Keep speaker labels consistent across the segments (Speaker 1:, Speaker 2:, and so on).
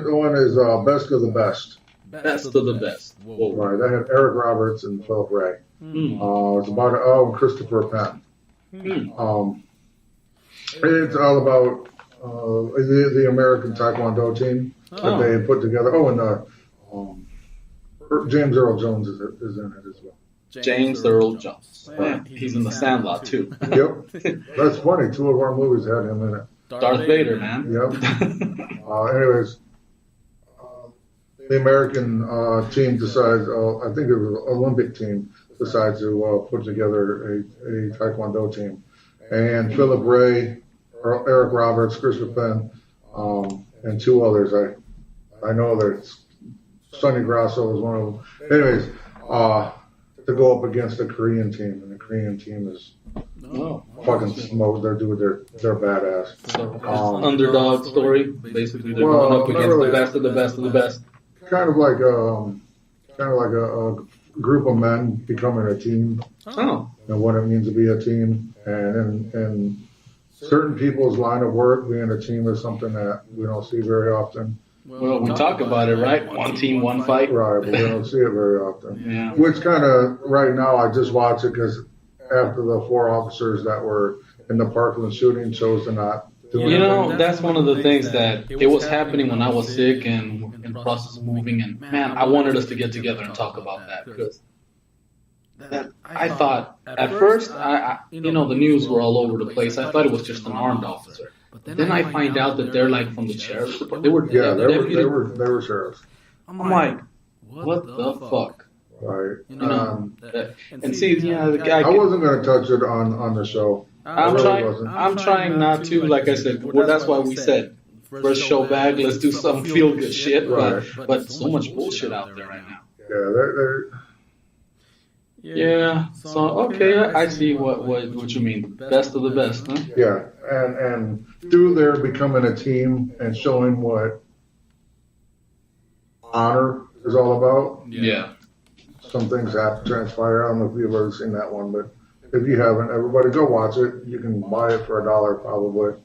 Speaker 1: one is Best of the Best.
Speaker 2: Best of the best. Whoa.
Speaker 1: Right, that had Eric Roberts and Philip Ray. It's about Christopher Penn. It's all about the American Taekwondo team that they had put together. Oh, and James Earl Jones is in it as well.
Speaker 2: James Earl Jones. Man, he's in the Sandlot too.
Speaker 1: Yep, that's funny. 2 of our movies had him in it.
Speaker 2: Darth Vader, man.
Speaker 1: Yep. Anyways, the American team decides. I think it was an Olympic team decides to put together a Taekwondo team, and Philip Ray, Eric Roberts, Christopher Penn, and 2 others. I know that Sonny Grasso was one of them. Anyways, to go up against the Korean team, and the Korean team is fucking smoked. They're badass.
Speaker 2: So, underdog story. Basically, they're going up against the best of the best of the best.
Speaker 1: Kind of like a group of men becoming a team.
Speaker 2: Oh.
Speaker 1: And what it means to be a team, and in certain people's line of work, being a team is something that we don't see very often.
Speaker 2: Well, we talk about it, right? One team, one fight.
Speaker 1: Right, but we don't see it very often.
Speaker 2: Yeah.
Speaker 1: Which kind of, right now, I just watch it because after the 4 officers that were in the Parkland shooting chose to not do anything.
Speaker 2: That's one of the things that it was happening when I was sick and in the process of moving. And, man, I wanted us to get together and talk about that because I thought, at first, the news were all over the place. I thought it was just an armed officer. But then I find out that they're like from the sheriff's department. They were
Speaker 1: sheriffs.
Speaker 2: I'm like, what the fuck?
Speaker 1: Right.
Speaker 2: And see, the guy.
Speaker 1: I wasn't going to touch it on the show.
Speaker 2: I'm trying not to. Like I said, that's why we said first show back. Let's do some feel good shit.
Speaker 1: Right.
Speaker 2: But so much bullshit out there right now.
Speaker 1: Yeah,
Speaker 2: So okay, I see what you mean. Best of the best, huh?
Speaker 1: Yeah, and through their becoming a team and showing what honor is all about.
Speaker 2: Yeah.
Speaker 1: Some things have to transpire. I don't know if you've ever seen that one, but if you haven't, everybody go watch it. You can buy it for $1 probably.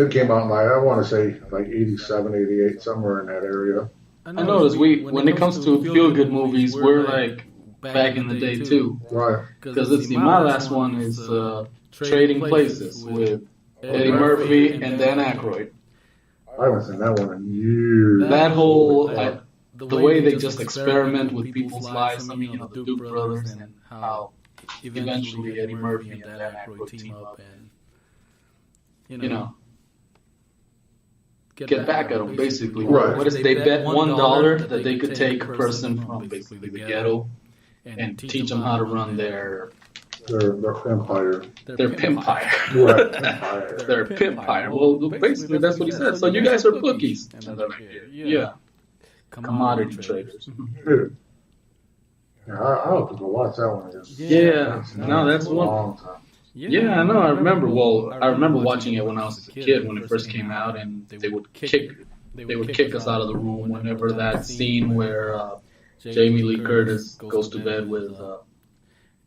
Speaker 1: It came out in I want to say like 87, 88, somewhere in that area.
Speaker 2: I noticed when it comes to feel good movies, we're like back in the day too.
Speaker 1: Right.
Speaker 2: Because let's see, my last one is Trading Places with Eddie Murphy and Dan Aykroyd.
Speaker 1: I haven't seen that one in years.
Speaker 2: That whole the way they just experiment with people's lives. I mean, the Duke brothers and how eventually Eddie Murphy and Dan Aykroyd team up and get back at them basically.
Speaker 1: Right.
Speaker 2: What is they bet $1 that they could take a person from basically the ghetto and teach them how to run their
Speaker 1: empire.
Speaker 2: Their pimpire.
Speaker 1: Right. Empire.
Speaker 2: Their pimpire. Well, basically that's what he said. So you guys are bookies. And they're like, yeah. Commodity traders.
Speaker 1: Dude. Yeah, I'll have to go watch that one again.
Speaker 2: Yeah. No, that's
Speaker 1: a long time.
Speaker 2: Yeah, I know. I remember. Well, I remember watching it when I was a kid when it first came out, and they would kick us out of the room whenever that scene where Jamie Lee Curtis goes to bed with.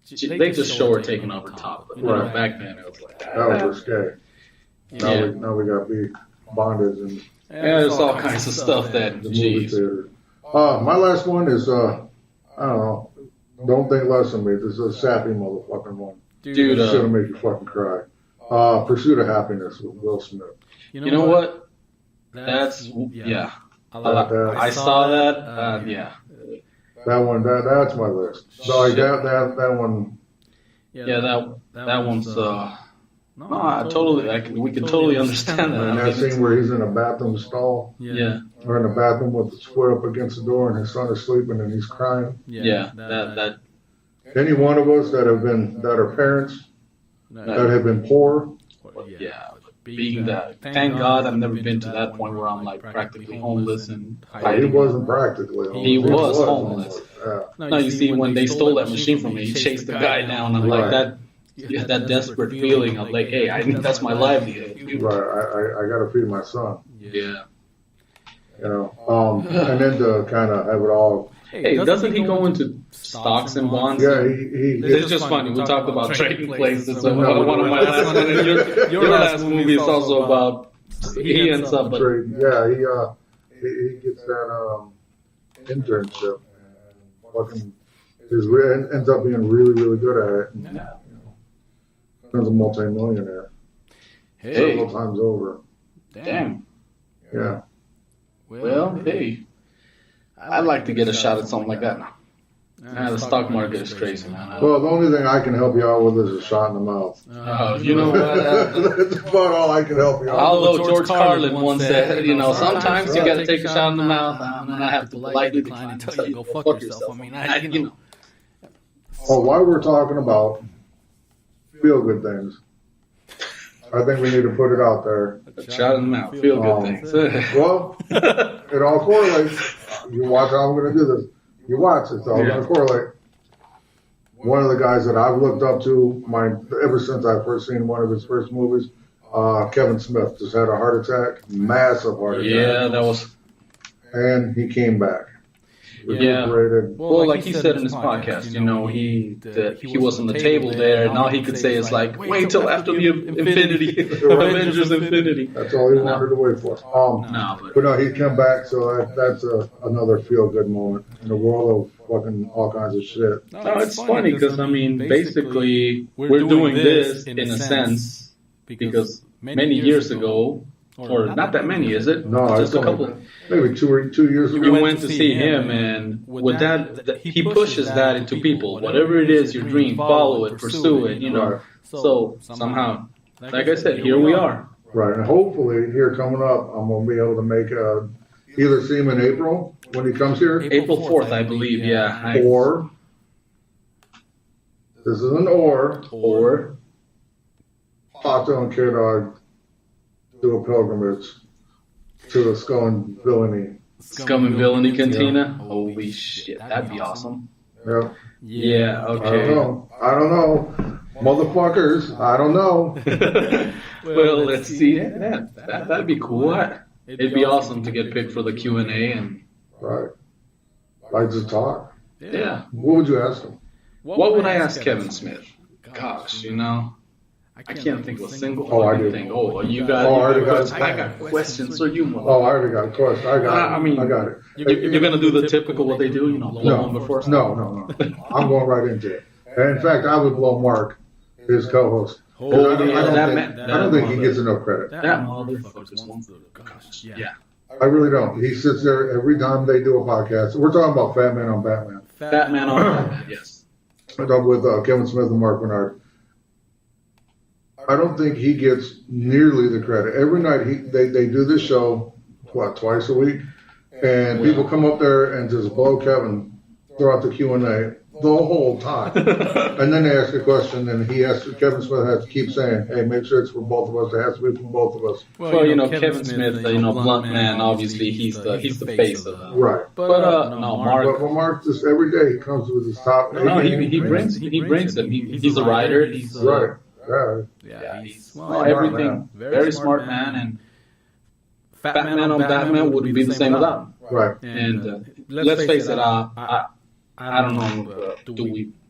Speaker 2: They just show her taking off her top. But back then it was like
Speaker 1: that was risque. Now we got big bondage and.
Speaker 2: Yeah, there's all kinds of stuff that. Jeez.
Speaker 1: My last one is I don't know. Don't think less of me. This is a sappy motherfucking one.
Speaker 2: Dude,
Speaker 1: it's gonna make you fucking cry. Pursuit of Happiness with Will Smith.
Speaker 2: You know what? That's I saw that. Yeah.
Speaker 1: That one. That's my list. So like that one.
Speaker 2: Yeah, that one's. No, I totally. We can totally understand that.
Speaker 1: And that scene where he's in a bathroom stall.
Speaker 2: Yeah.
Speaker 1: Or in a bathroom with his foot up against the door and his son is sleeping and he's crying.
Speaker 2: Yeah. That.
Speaker 1: Any one of us that are parents that have been poor.
Speaker 2: Yeah. Being that. Thank God I've never been to that point where I'm like practically homeless and hiding.
Speaker 1: He wasn't practically homeless.
Speaker 2: He was homeless. No, you see, when they stole that machine from me, he chased the guy down and like that. Yeah, that desperate feeling of like, hey, that's my livelihood.
Speaker 1: Right, I got to feed my son.
Speaker 2: Yeah.
Speaker 1: And then to kind of have it all.
Speaker 2: Hey, doesn't he go into stocks and bonds?
Speaker 1: Yeah, he
Speaker 2: it's just funny. We talked about trading places. So one of my last your last movie is also about he ends up.
Speaker 1: Yeah, he gets that internship and fucking ends up being really, really good at it. And, becomes a multi-millionaire several times over.
Speaker 2: Damn.
Speaker 1: Yeah.
Speaker 2: Well, hey, I'd like to get a shot at something like that now. The stock market is crazy, man.
Speaker 1: Well, the only thing I can help you out with is a shot in the mouth.
Speaker 2: You know what?
Speaker 1: That's about all I can help you out with.
Speaker 2: Although George Carlin once said, sometimes you got to take a shot in the mouth, and I have to politely decline and tell you, go fuck yourself. I mean,
Speaker 1: Oh, while we're talking about feel-good things, I think we need to put it out there.
Speaker 2: A shot in the mouth, feel-good things.
Speaker 1: Well, it all correlates. You watch how I'm going to do this. You watch, it's all going to correlate. One of the guys that I've looked up to ever since I first seen one of his first movies, Kevin Smith, just had a heart attack, massive heart attack.
Speaker 2: Yeah, that was.
Speaker 1: And he came back.
Speaker 2: Well, like he said in his podcast, he was on the table there, and all he could say is like, wait till after the Avengers Infinity.
Speaker 1: That's all he wanted to wait for. But no, he came back, so that's another feel-good moment in the world of fucking all kinds of shit.
Speaker 2: No, it's funny because, basically, we're doing this in a sense because many years ago, or not that many, is it?
Speaker 1: No,
Speaker 2: just a couple.
Speaker 1: Maybe 2 years ago.
Speaker 2: You went to see him, and with that, he pushes that into people. Whatever it is, your dream, follow it, pursue it.
Speaker 1: Right.
Speaker 2: So somehow, like I said, here we are.
Speaker 1: Right, and hopefully here coming up, I'm gonna be able to make either see him in April when he comes here.
Speaker 2: April 4th, I believe. Yeah.
Speaker 1: Or this is an or Otto and K-Dog do a pilgrimage to the Scum and Villainy
Speaker 2: Cantina. Holy shit, that'd be awesome.
Speaker 1: Yep.
Speaker 2: Yeah. Okay.
Speaker 1: I don't know. Motherfuckers, I don't know.
Speaker 2: Well, let's see. That'd be cool. It'd be awesome to get picked for the Q&A and.
Speaker 1: Right. Like to talk.
Speaker 2: Yeah.
Speaker 1: What would you ask him?
Speaker 2: What would I ask Kevin Smith? Gosh, I can't think of a single thing. You got I got questions for you.
Speaker 1: I already got a question. I got it.
Speaker 2: You're gonna do the typical what they do, blow them before.
Speaker 1: No. I'm going right into it. And in fact, I would blow Mark, his co-host. I don't think he gets enough credit.
Speaker 2: That motherfucker's one. Gosh, yeah.
Speaker 1: I really don't. He sits there every time they do a podcast. We're talking about Fat Man on Batman.
Speaker 2: Fat Man on Batman, yes.
Speaker 1: I talk with Kevin Smith and Mark Bernard. I don't think he gets nearly the credit. Every night they do this show, twice a week, and people come up there and just blow Kevin throughout the Q&A the whole time. And then they ask a question, and Kevin Smith has to keep saying, hey, make sure it's for both of us. It has to be for both of us.
Speaker 2: Well, Kevin Smith, Bluntman, obviously he's the face of that.
Speaker 1: Right.
Speaker 2: But Mark.
Speaker 1: But Mark, just every day he comes with his top.
Speaker 2: No, he brings them. He's a writer. He's
Speaker 1: right.
Speaker 2: Yeah, he's everything. Very smart man, and Fat Man on Batman would be the same without him.
Speaker 1: Right.
Speaker 2: And let's face it, I don't know.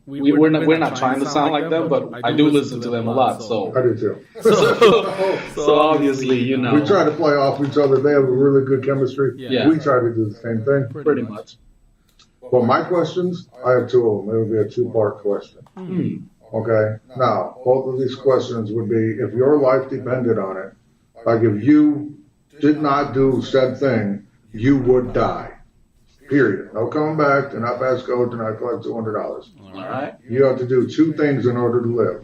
Speaker 2: We're not trying to sound like them, but I do listen to them a lot. So
Speaker 1: I do too.
Speaker 2: So obviously,
Speaker 1: we try to play off each other. They have a really good chemistry.
Speaker 2: Yeah.
Speaker 1: We try to do the same thing.
Speaker 2: Pretty much.
Speaker 1: Well, my questions, I have two of them. It would be a two-part question. Okay. Now, both of these questions would be, if your life depended on it, like if you did not do said thing, you would die. Period. No coming back. Do not pass go. Do not collect $200.
Speaker 2: All right.
Speaker 1: You have to do two things in order to live.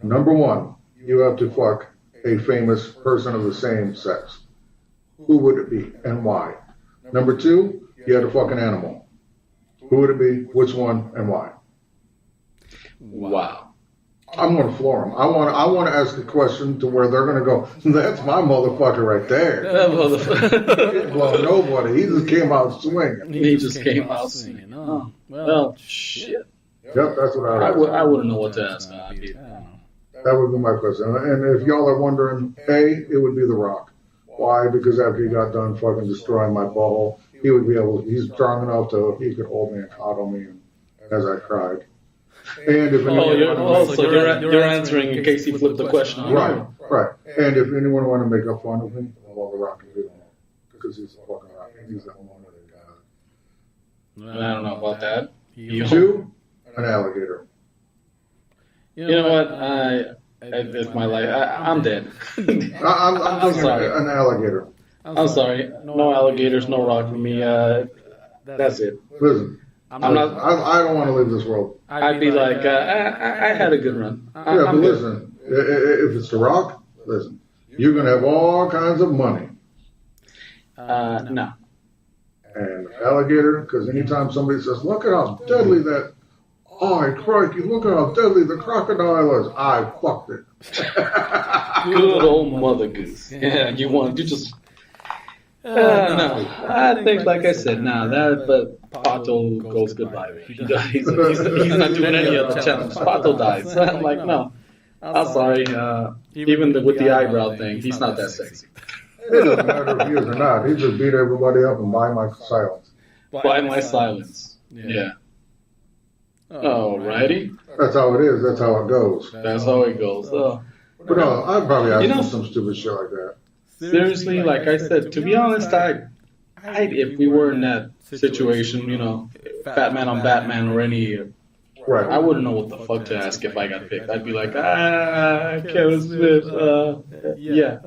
Speaker 1: Number one, you have to fuck a famous person of the same sex. Who would it be and why? Number two, you have to fuck an animal. Who would it be, which one, and why?
Speaker 2: Wow.
Speaker 1: I'm going to floor them. I want to ask a question to where they're going to go, that's my motherfucker right there.
Speaker 2: That motherfucker.
Speaker 1: He didn't blow nobody. He just came out swinging.
Speaker 2: He just came out swinging. Oh, well, shit.
Speaker 1: Yep, that's what I
Speaker 2: wouldn't know what to ask.
Speaker 1: That would be my question. And if y'all are wondering, it would be The Rock. Why? Because after he got done fucking destroying my butthole, he's strong enough he could hold me and coddle me as I cried. And if
Speaker 2: you're answering in case he flipped the question.
Speaker 1: Right. And if anyone want to make up fun of me, well, The Rock can do that. because he's a fucking rock. He's that one with a guy.
Speaker 2: I don't know about that.
Speaker 1: Two, an alligator.
Speaker 2: You know what? It's my life. I'm dead.
Speaker 1: I'm
Speaker 2: sorry.
Speaker 1: An alligator.
Speaker 2: I'm sorry. No alligators, no rock for me. That's it.
Speaker 1: Listen,
Speaker 2: I'm not.
Speaker 1: I don't want to leave this world.
Speaker 2: I'd be like, I had a good run.
Speaker 1: Yeah, but listen, if it's the rock, listen, you're gonna have all kinds of money.
Speaker 2: No.
Speaker 1: And alligator, because anytime somebody says, "Look at how deadly that," oh, crikey, look at how deadly the crocodile is. I fucked it.
Speaker 2: Good old Mother Goose. Yeah, you just. No, I think, like I said, but Pato goes goodbye. He's not doing any other challenge. Pato dies. I'm like, no, I'm sorry. Even with the eyebrow thing, he's not that sexy.
Speaker 1: It doesn't matter if he is or not. He just beat everybody up and buy my silence.
Speaker 2: By my silence. Yeah. Alrighty.
Speaker 1: That's how it is. That's how it goes.
Speaker 2: That's how it goes.
Speaker 1: But no, I'd probably ask him some stupid shit like that.
Speaker 2: Seriously, like I said, to be honest, if we were in that situation, Fat Man on Batman or any,
Speaker 1: right?
Speaker 2: I wouldn't know what the fuck to ask if I got picked. I'd be like, Kevin Smith, yeah.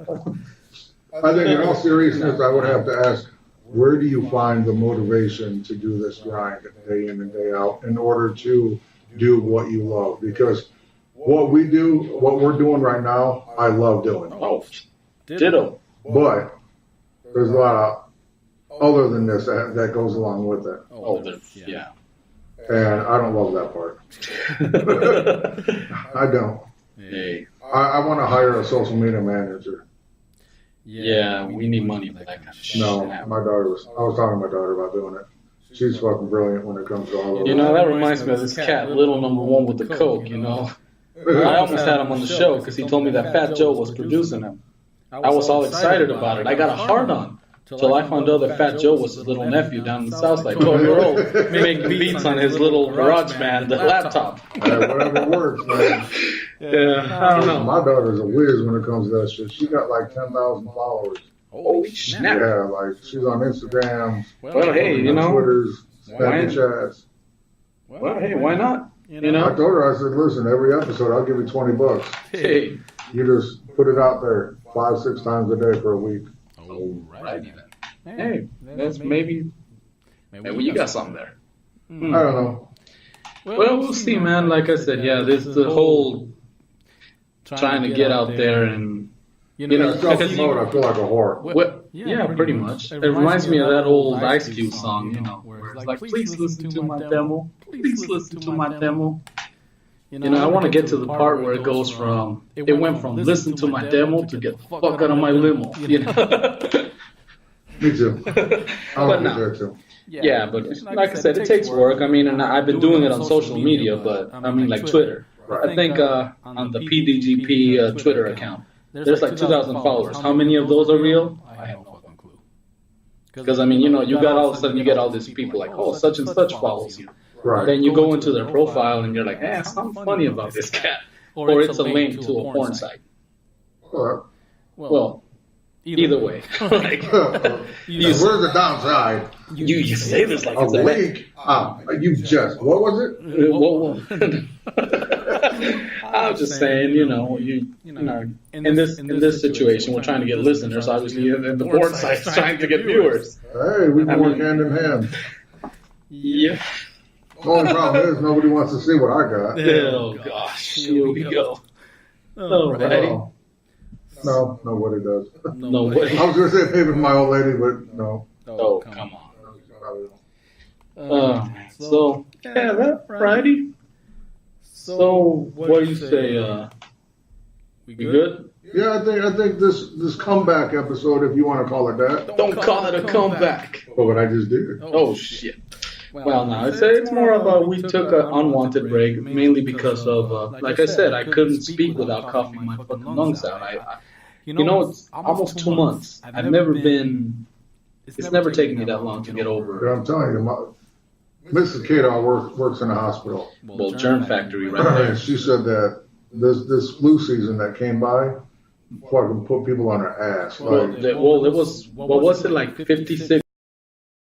Speaker 1: I think in all seriousness, I would have to ask, where do you find the motivation to do this grind day in and day out in order to do what you love? Because what we're doing right now, I love doing.
Speaker 2: Oh, ditto.
Speaker 1: But there's a lot of other than this that goes along with it.
Speaker 2: Oh, yeah.
Speaker 1: And I don't love that part. I don't.
Speaker 2: Hey.
Speaker 1: I want to hire a social media manager.
Speaker 2: Yeah, we need money for that kind of shit.
Speaker 1: No, I was talking to my daughter about doing it. She's fucking brilliant when it comes to all of that.
Speaker 2: That reminds me of this cat, Little Number One with the Coke, I almost had him on the show because he told me that Fat Joe was producing him. I was all excited about it. I got a hard on till I found out that Fat Joe was his little nephew down in the South Side, 12-year-old, making beats on his little GarageBand, the laptop.
Speaker 1: Whatever works, man.
Speaker 2: Yeah, I don't know.
Speaker 1: My daughter's a whiz when it comes to that shit. She got like 10,000 followers.
Speaker 2: Holy snap.
Speaker 1: Yeah, like she's on Instagram.
Speaker 2: Well, hey,
Speaker 1: Twitters, Snapchats.
Speaker 2: Well, hey, why not?
Speaker 1: I told her, I said, listen, every episode I'll give you $20.
Speaker 2: Hey.
Speaker 1: You just put it out there 5-6 times a day for a week.
Speaker 2: Alrighty then. Hey, that's maybe you got something there.
Speaker 1: I don't know.
Speaker 2: Well, we'll see, man. Like I said, yeah, this the whole trying to get out there and
Speaker 1: self-promote, I feel like a whore.
Speaker 2: Yeah, pretty much. It reminds me of that old Ice Cube song, where it's like, please listen to my demo. Please listen to my demo. I want to get to the part where it goes from, it went from listen to my demo to get the fuck out of my limo.
Speaker 1: Me too. I want to get there too.
Speaker 2: Yeah, but like I said, it takes work. I mean, and I've been doing it on social media, but I mean, like Twitter. I think on the PDGP Twitter account, there's like 2,000 followers. How many of those are real? I have no fucking clue. Because, I mean, you got all of a sudden, you get all these people like, oh, such and such follows you.
Speaker 1: Right.
Speaker 2: Then you go into their profile and you're like, something funny about this cat. Or it's a link to a porn site. Well, either way. Like,
Speaker 1: where's the downside?
Speaker 2: You say this like it's a
Speaker 1: link. You just, what was it?
Speaker 2: I was just saying, in this situation, we're trying to get listeners, obviously, and the porn site's trying to get viewers.
Speaker 1: Hey, we can work hand in hand.
Speaker 2: Yeah.
Speaker 1: The only problem is nobody wants to see what I got.
Speaker 2: Oh, gosh. Here we go. Alrighty.
Speaker 1: No, nobody does.
Speaker 2: Nobody.
Speaker 1: I was going to say maybe my old lady, but no.
Speaker 2: Oh, come on. So, yeah, that Friday. So, what do you say? We good?
Speaker 1: Yeah, I think this comeback episode, if you want to call it that.
Speaker 2: Don't call it a comeback.
Speaker 1: Oh, but I just did.
Speaker 2: Oh, shit. Well, no, it's more of a, we took an unwanted break, mainly because of, like I said, I couldn't speak without coughing my fucking lungs out. It's almost 2 months. It's never taken me that long to get over.
Speaker 1: But I'm telling you, Mrs. Kadar works in a hospital.
Speaker 2: Well, germ factory right there.
Speaker 1: She said that this flu season that came by, fucking put people on their ass.
Speaker 2: Well,
Speaker 1: Like,
Speaker 2: it was, what was it, like 56